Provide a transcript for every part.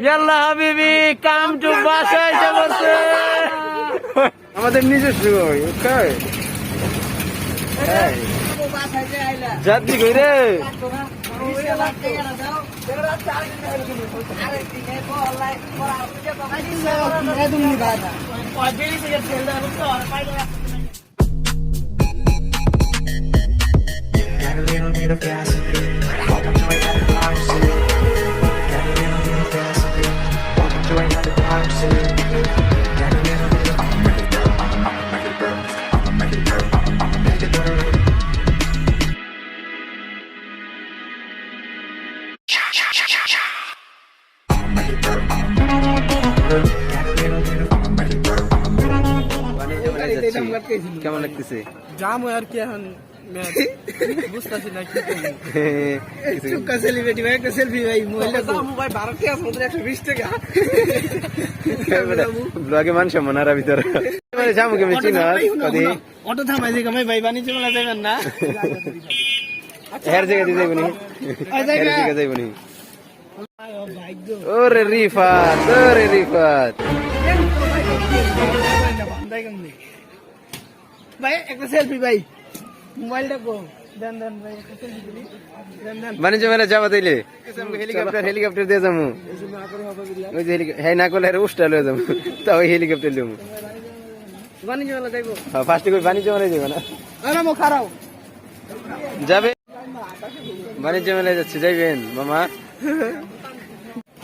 ইয়াল্লা হাবিবি come to বাসায় যাবছে আমাদের নিজস্ব যাত্রী কই রে Got a little bit of gasoline. Welcome to another crime scene. Got a little bit of gasoline. Welcome to another crime scene. Got a little bit of I'ma make it burn. I'ma make it burn. I'ma make it burn. I'ma make it burn. I'ma make it burn. Got a little bit of I'ma make it burn. কেমন লাগতেছে জাম আর কি এখন বুঝতেছি না কি chukka celebrity ভাই একটা selfie ভাই মহিলা ভাই 12 টাকা আমাদের 120 টাকা ব্লগে মান সম্মান আর ভিতরে মানে যামু কেমন চিনা কদি অটো থামাই দিকে ভাই বাণিজ্য মেলা যাবেন না হের জায়গা দিয়ে যাইবনি হের জায়গা যাইবনি ওরে রিফাত ভাই একটা সেলফি ভাই মোবাইলটা কো দেন ভাই একটা সেলফি দিলি দেন বাণিজ্য মেলা যাবা তাইলে হেলিকপ্টার দিয়ে যাবো ওই যে হ্যাঁ না করলে উষ্টা লয়ে যাবো তা ওই হেলিকপ্টার দেবো বাণিজ্য মেলা যাইবো ফার্স্টে কই বাণিজ্য মেলায় যাবে না আরে মো খারাও যাবে বাণিজ্য মেলায় যাচ্ছে যাইবেন মামা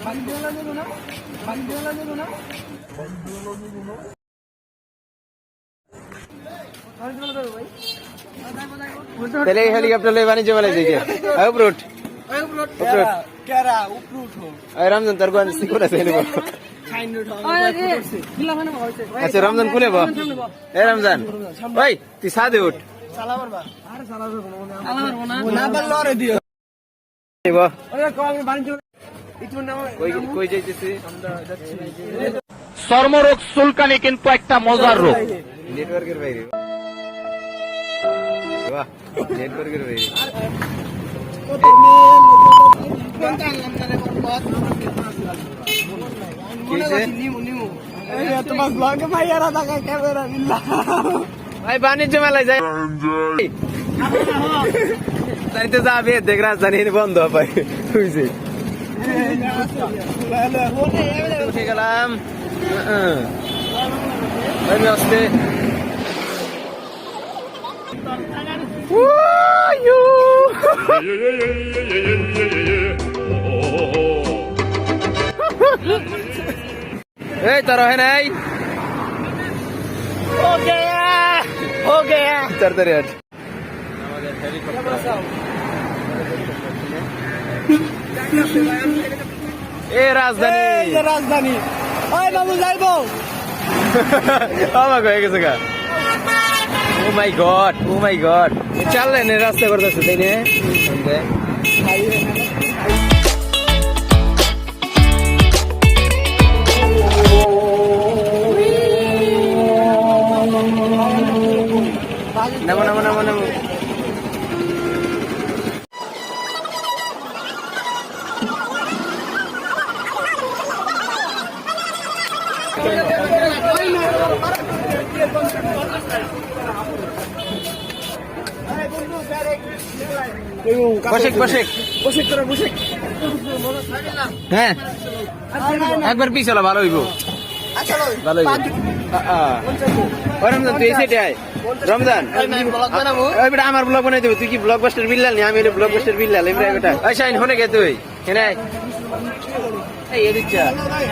বাণিজ্য মেলা যাবো না বাণিজ্য মেলা যাবো না তাহলে এই হেলিকপ্টার লয়ে বাণিজ্য মেলায় যাই গে উপরুট রমজান তোর কোন সিকুর আছে নেব আচ্ছা রমজান খুলে বা এ রমজান ওই তুই সাদে উঠ কই যাইতেছি চর্মরোগ চুলকানি কিন্তু একটা মজার রোগ। নেটওয়ার্কের বাইরে বাহ নেটওয়ার্কের বাইরে তোমার ব্লগে ভাই আর টাকা ক্যামেরা নিলা ভাই বাণিজ্য মেলায় যাই তাইতে যাবে দেখ রাজধানী বন্ধ পাই বুঝছি উঠে গেলাম আসতে এই তার হয় নাই তাড়াতাড়ি আট এ রাজধানী ওই বাবু যাইবো আমার হয়ে গেছে গা ও মাই গড চাললেন রাস্তা করতেছে তাই না নামো বসে হ্যাঁ একবার পিছলা ভালো হইব ভালো হইব রমজান তুই এই সাইডে আয় রমজান আমার ব্লগ বানাই দেবো তুই কি ব্লগ বাস্টার বিল্লাল নি আমি ব্লগ বাস্টার বিল্লাল এমরা বেটা ওই শাইন হনে গে তুই কেন এই এদিক চা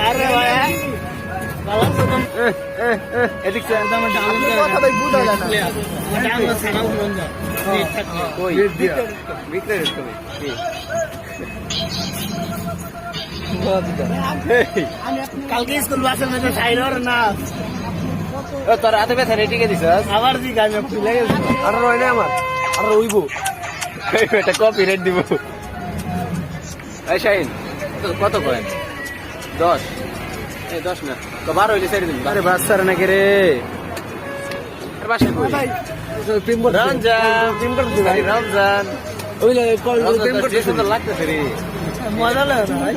আরে ভাই এদিক চা কথা ভাই বুঝা যায় না কই ভিতরে তুমি কালকে স্কুল বাসের মধ্যে সাইরর না তোর হাতে ব্যথা রেটিকে দিছ আবার জি গামে ফুলে গেছে আর রয় না আমার আর রইব এটা কপি রেট দিব এই শাইন কত কয় 10 এই 10 না তো 12 হইলে ছেড়ে দিন আরে বাস স্যার নাকি রে আর বাসে কই রমজান ওই প্রেম করতে সুন্দর লাগতেছে রে মজা লাগে না ভাই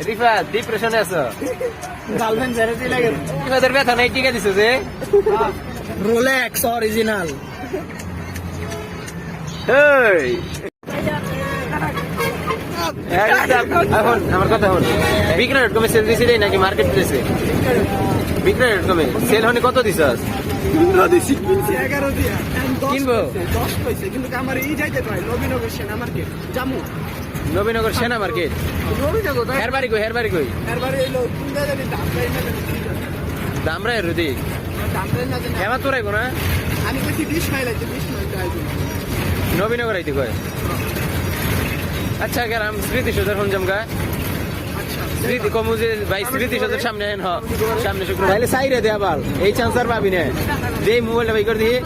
রিফাত ডিপ্রেশনে আছো গার্লফ্রেন্ড ছেড়ে দিলে গেল রিফাতের ব্যথা নাই টিকা দিছো যে রোলেক্স অরিজিনাল এই এখন আমার কথা হল বিক্রয়.কমে সেল দিছি নাকি মার্কেট প্লেসে বিক্রয়.কমে সেল হনে কত দিছস 11 দিয়া কিনবো? 10 পয়সা কিন্তু আমার এই যাইতে পারে নবীনগর সেনা মার্কেট জামু নবীনগর সেনা মার্কেট নবীনগর তো হেরবাড়ি কই এরবারে এলো কোনটা জানি দামরাই না দামরা রুদি দামরাই না জানি হেমা তোরাই না আমি কইছি 20 মাইল আছে 20 মাইল যাইবো নবীনগর আইতে কয় আচ্ছা গেলাম স্মৃতি সদর হন জমগা আচ্ছা স্মৃতি কমু যে ভাই স্মৃতি সদর সামনে হেন সামনে শুক্রবার তাহলে সাইরে দে আবার এই চান্স আর পাবি না দে মোবাইলটা বাই করে দিয়ে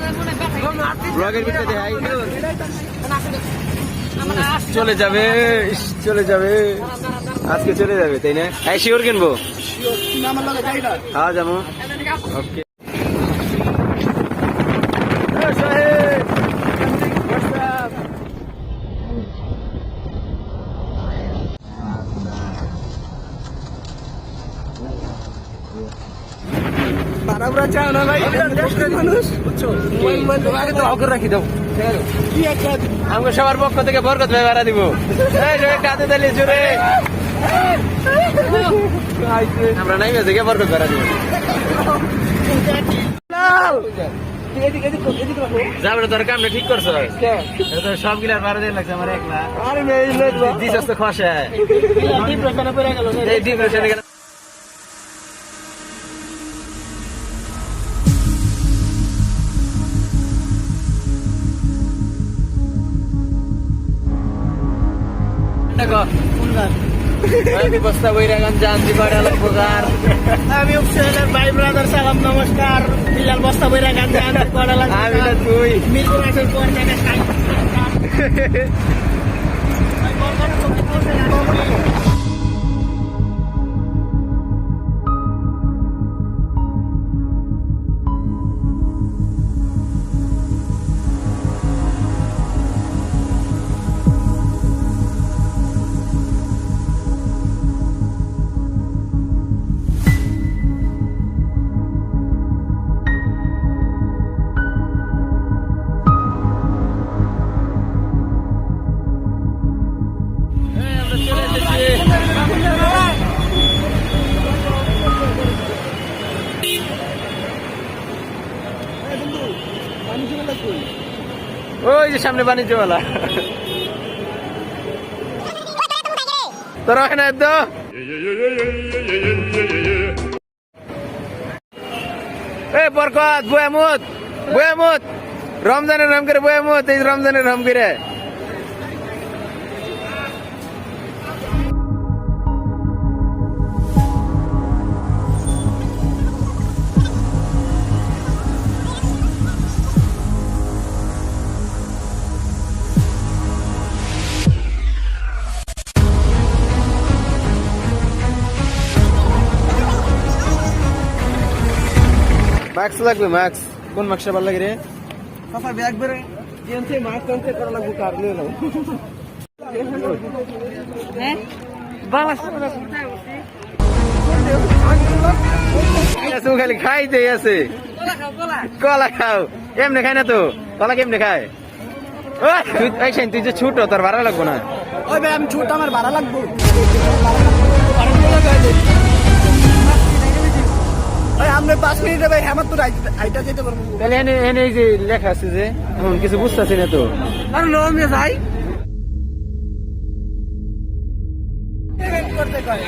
ব্লগের ভিতরে দে হাই চলে যাবে চলে যাবে আজকে চলে যাবে তাই না হ্যাঁ শিওর কিনবো আমার লাগে যাইবা হ্যাঁ যাবো ওকে বারাবরা চাও না ভাই দেশের মানুষ বুঝছো তোমাকে তো অগ্র রাখি দাও কি একটা আমাকে সবার পক্ষ থেকে বরকত ভাই ভাড়া দিব এই যে একটা হাতে তালি জোরে আমরা নাই থেকে বরকত ভাড়া দিব এদিকে এদিকে এদিকে যাবে তোর কামটা ঠিক করছো তোর সব গিলার ভাড়া দিয়ে লাগছে আমার একলা আরে মেয়ে লাগবে দিছস তো খসে ডিপ্রেশনে পড়ে গেল এই ডিপ্রেশনে গেল দেখো বস্তা বইরা গান জানতে পারে লাগবার আমি উপসেলের ভাই ব্রাদার সালাম নমস্কার বিলাল বস্তা বইরা গান জানতে পড়া লাগে আমি না তুই মিরপুর আসার পর থেকে খাই ওই যে সামনে বাণিজ্যওয়ালা তোরা এখানে তো এ বরকত বয়ামত রমজানের রম করে বয়ামত এই রমজানের রম করে মাস্ক লাগবে মাস্ক কোন মাস্কটা ভালো লাগে রে পাপা ব্যাগ বেরে কিনতে মাছ কিনতে করা লাগবে কার নিয়ে নাও হ্যাঁ বাবা খালি খাইতে আছে কলা খাও এমনি খাই না তো কলা কেমনে খায় তুই যে ছুটো তোর ভাড়া লাগবো না ওই ভাই আমি ছোট আমার ভাড়া লাগবে আমরা 5 মিনিটে ভাই হেমাত্তর আইটা যেতে পারবো তাহলে এনে এনে এই যে লেখা আছে যে এখন কিছু বুঝতেছি না তো আর লো আমি যাই করতে কয়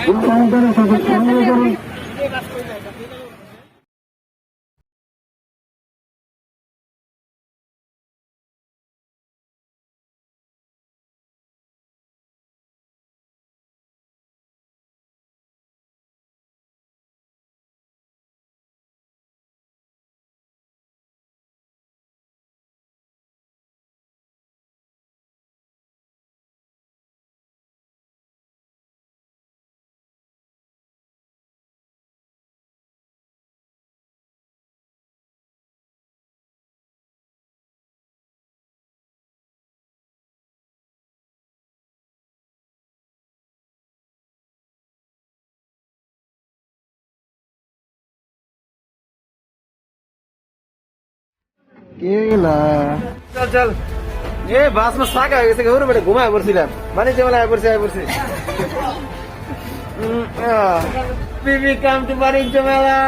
চল চল এ বাস মাস ফাঁকা হয়ে গেছে ঘুরে বেড়ে ঘুমায় পড়ছিলাম বাণিজ্য মেলা আয় পড়ছি বিবি কাম টু বাণিজ্য মেলা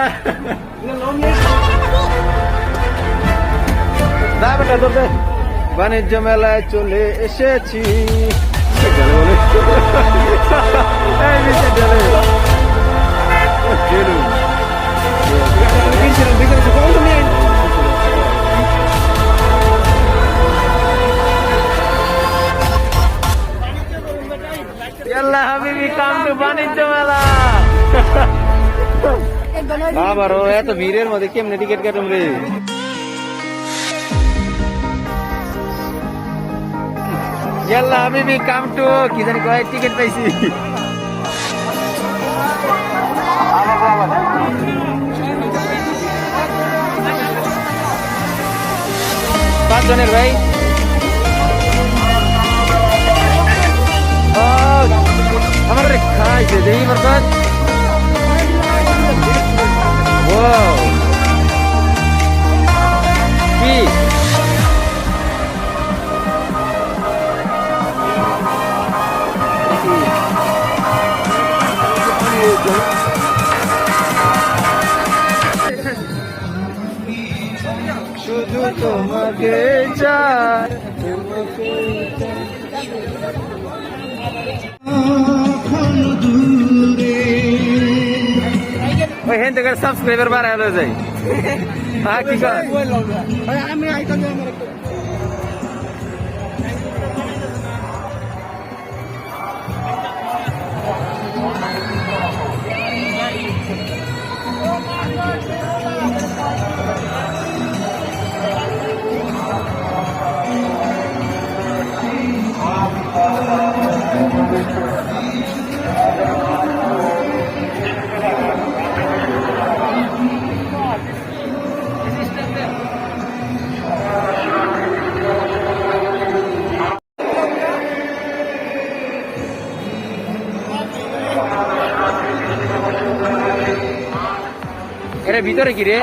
যা বেটা তোর বাণিজ্য মেলায় চলে এসেছি হাবিবি কাম টু বাণিজ্য মেলা আবারও এত ভিড়ের মধ্যে কেমনে টিকিট কাটুম রে ইয়াল্লা হাবিবি কাম টু কি জানি কয় টিকিট পাইছি পাঁচজনের ভাই আমার রে খাইছে দেখি বরকত ওয়াও কি শুধু তোমাকে চাই ওই হেন থেকে সাবস্ক্রাইবার বাড়ায় হয়ে যায় হ্যাঁ কি কর আমি আইতাম এর ভিতরে কি রে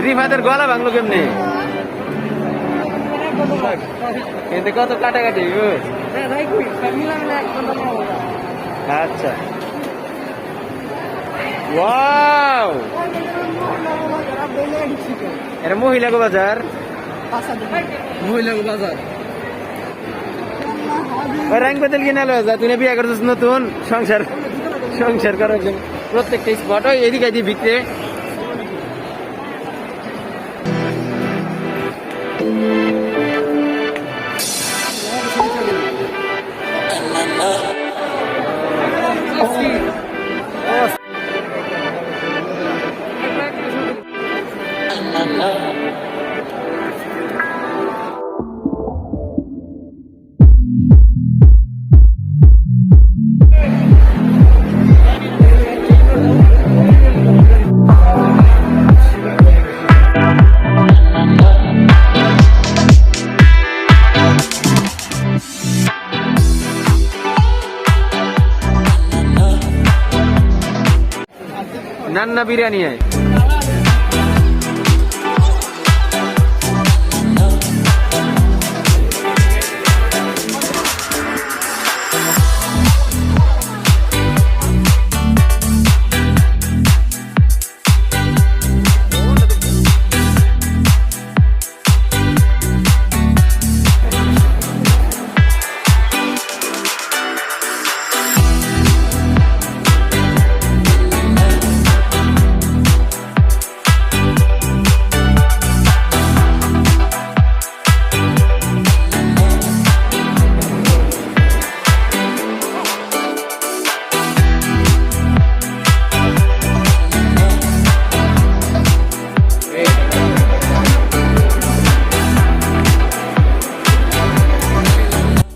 রিফাদের গলা ভাঙলো কেমনি কিন্তু কত কাটাকাটি আচ্ছা ওয়াও এটা মহিলা বাজার রঙ বদল কিনে আলো যা তুই বিয়ে করছিস নতুন সংসার করার জন্য প্রত্যেকটা স্পট এদিকে দিয়ে বিক্রে না বিরিয়ানি হয়?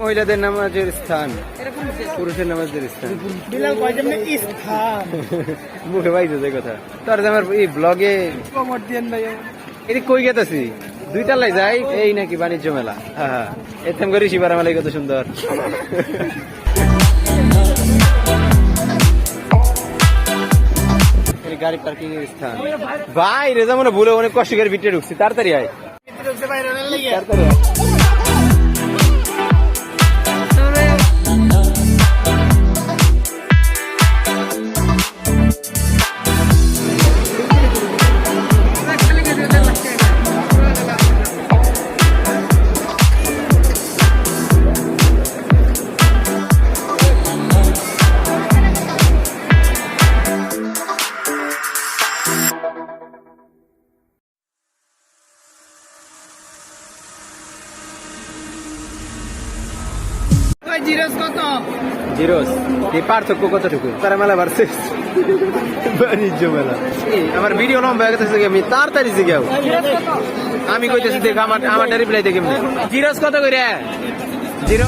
মহিলাদের নামাজের স্থান, পুরুষের নামাজের স্থান। বিলাল কয়জন স্থান মুখে পাইছো যে কথা তোর যে আমার এই ব্লগে কমর দেন ভাই এদিক কই গেতাছি 2 তলায় যাই এই নাকি বাণিজ্য মেলা। হ্যাঁ হ্যাঁ এরকম করে শিবার মেলা কত সুন্দর। এই গাড়ি পার্কিং এর স্থান বাইরে যেমন ভুলে অনেক কষ্ট করে ভিতরে ঢুকছি। তাড়াতাড়ি আয়, তাড়াতাড়ি আয়। জিরোস কত জিরোস এই পার্থক্য কতটুকু? তারা মেলা ভার্সেস বাণিজ্য মেলা। আমার ভিডিও লম্বা হয়ে গেছে, আমি তাড়াতাড়ি শিখাও। আমি কইতেছি দেখ আমার রিপ্লাই দেখে জিরোস কত করে? জিরো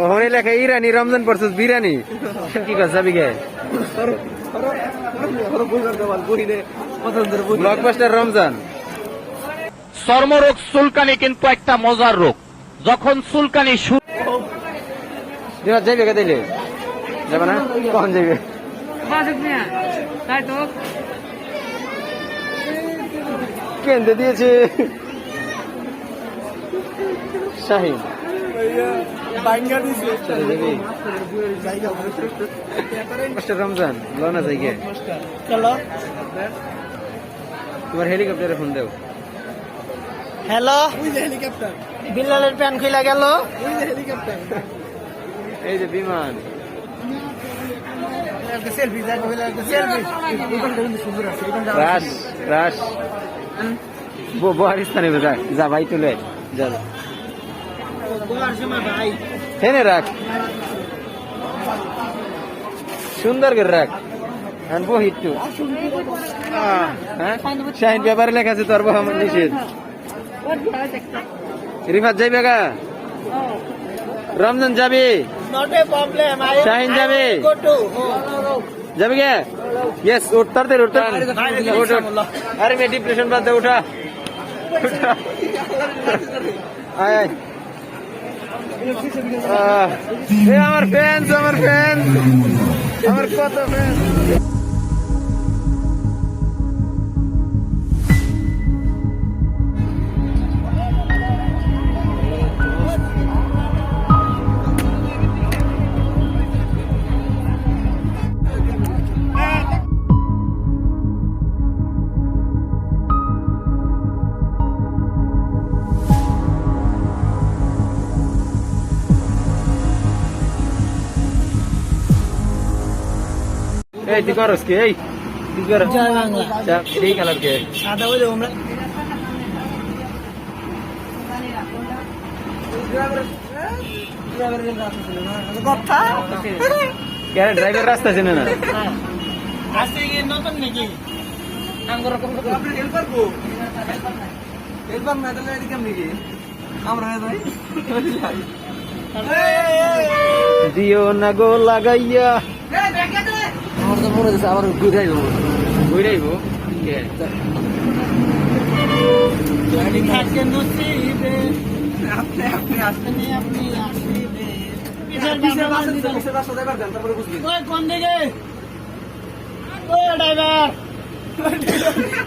ওখানে লেখা ইরানি রমজান পড়ছিস বিরিয়ানি। কি কাজ যাবি গে? ব্লকবাস্টার রমজান। চর্মরোগ চুলকানি কিন্তু একটা মজার রোগ। যখন চুলকানি যাইবে কে দিলে যাবে না? কখন যাইবে? কেন্দ্রে দিয়েছে শাহিন। রমজান লো না যাই গে। চলো তোমার হেলিকপ্টারে ফোন দেও। হ্যালো হেলিকপ্টার বিলালের প্যান খুইলা গেল। হেলিকপ্টার এই যে বিমান। সেলফি রাশ রাশ বহারিস্তানে যা ভাই তুলে যা ভাই হেনে রাখ, সুন্দর করে রাখ। বহিটু শাহিন ব্যাপারে লেখা আছে তোর বহা নিষেধ। রিফাত যাইবে গা? রমজান যাবি? শাহিন যাবে? যাবে গে? ইয়েস উঠ তাড়াতাড়ি উঠ। আরে মেয়ে ডিপ্রেশন বাদ দে, উঠা আয় আয়। আমার ফ্যান্স আমার ফ্যান্স আমার কত ফ্যান্স। এই তুই করস কি? এই তুই কর এই কালার কে সাদা বলে আমরা কথা কেন ড্রাইভার রাস্তা চেনে না? আজকে কি নতুন নাকি আপনি হেল্পার কো হেল্পার না তাহলে এদিকে নাকি আমরা যাই দিও না গো লাগাইয়া। আমার তো মনে হচ্ছে আবার ঘুরাই দেবো ঘুরাইবো গাড়ি থাকে নসিবে আপনি আপনি আসবেন আপনি আসিবে পিছের বাসা ড্রাইভার দেন তারপরে বুঝবেন ওই কোন দিকে ওই ড্রাইভার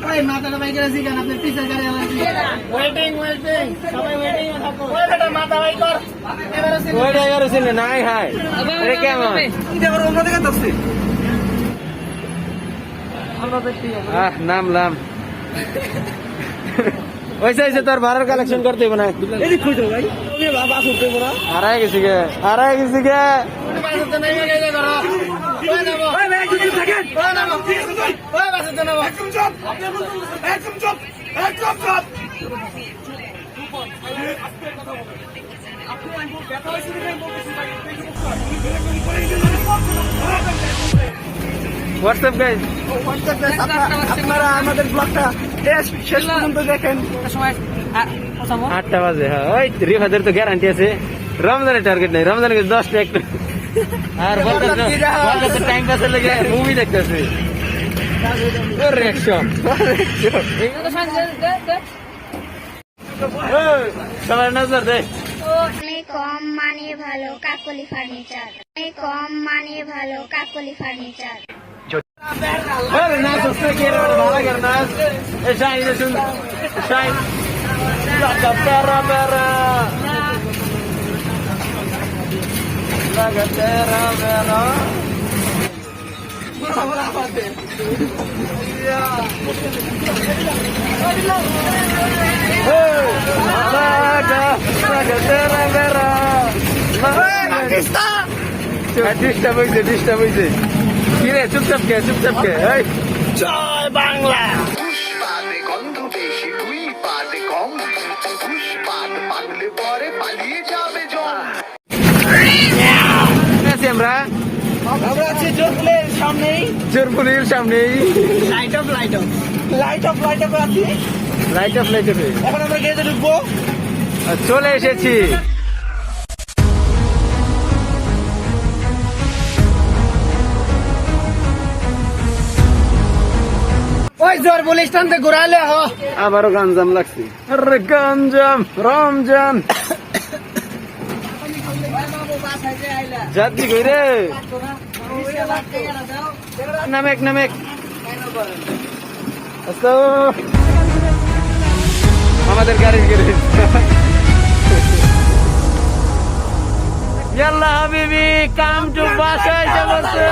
ওই মাথাটা বাইক করে শিখান আপনি পিছের গাড়ি ওয়েটিং ওয়েটিং সবাই ওয়েটিং এ থাকো ওই বেটা মাথা বাইক কর ওই ড্রাইভার চেনে নাই হাই আরে কেমন এটা আবার অন্য দিকে যাচ্ছে আমরা দেখতে নামলাম ওইসে ওইসে তোর ভাড়ার কালেকশন করতে হবে না। এদিক খুঁজো ভাই ওই বাবা আসতে না হারাই গেছি গে হারাই গেছি গে। বাসতে নাই গেলে করো ওই নামো ওই ভাই কিছু থাকেন ওই নামো ওই বাসতে নামো একদম চুপ আপনি বলুন একদম চুপ একদম চুপ হোয়াটসঅ্যাপ গাইজ আপনারা আমাদের ব্লগটা শেষ পর্যন্ত দেখেন সময় 8টা বাজে। হ্যাঁ ওই রিফাদের তো গ্যারান্টি আছে। রমজানের টার্গেট নেই, রমজানের 10টা একটা আর বলতে টাইম পাসের লেগে মুভি দেখতেছে। রিয়াকশন সবার নজর দে। অনেক কম মানে ভালো কাকলি ফার্নিচার অনেক কম মানে ভালো কাকলি ফার্নিচার अरे नाच उसने किया रे भाड़ा कर नाच ए शाइन ने सुन शाइन लगा तेरा मेरा लगा तेरा मेरा ডিস্টার্ব হয়েছে কি রে চুপচাপ কে এই জয় বাংলা পুষ্পাতে গন্ধ বেশি দুই পাতে কম পুষ্পাত পাগলে পরে পালিয়ে যাবে জল আছি আমরা আমরা আছি জোরপুলের সামনেই জোরপুরের সামনেই লাইট অফ আছি লাইট অফ এখন আমরা গেটে ঢুকবো চলে এসেছি। ওই জোরপুল স্ট্যান্ড থেকে ঘুরাইলে হ আবারও গাঞ্জাম লাগছে। আরে গাঞ্জাম রমজান যাত্রী কই রে নামেক আস্তো আমাদের গাড়ি ইয়াল্লা হাবিবি কাম টু বাসায় চলছে।